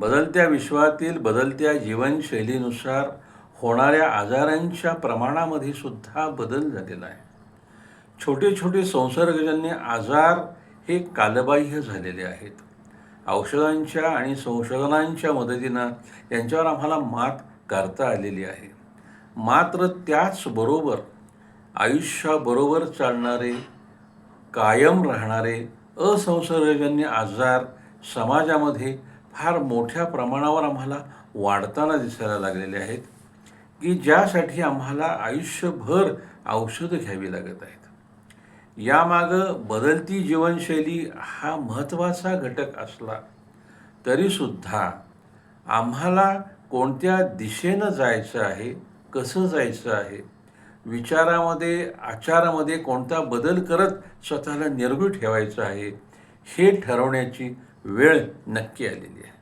बदलत्या विश्वातील बदलत्या जीवनशैलीनुसार होणाऱ्या आजारांच्या प्रमाणामध्ये सुद्धा बदल झालेला आहे. छोटे छोटे संसर्गजन्य आजार हे कालबाह्य झालेले आहेत. औषधांच्या आणि संशोधनांच्या मदतीनं यांच्यावर आम्हाला मात करता आलेली आहे. मात्र त्याचबरोबर आयुष्याबरोबर चालणारे, कायम राहणारे असंसर्गजन्य आजार समाजामध्ये फार मोठ्या प्रमाणावर आम्हाला वाढताना दिसायला लागलेले आहेत, की ज्यासाठी आम्हाला आयुष्यभर औषधं घ्यावी लागत आहेत. यामागं बदलती जीवनशैली हा महत्त्वाचा घटक असला तरीसुद्धा आम्हाला कोणत्या दिशेनं जायचं आहे, कसं जायचं आहे, विचारामध्ये, आचारामध्ये कोणता बदल करत स्वतःला निरोगी ठेवायचं आहे, हे ठरवण्याची वेळ नक्की आलेली आहे.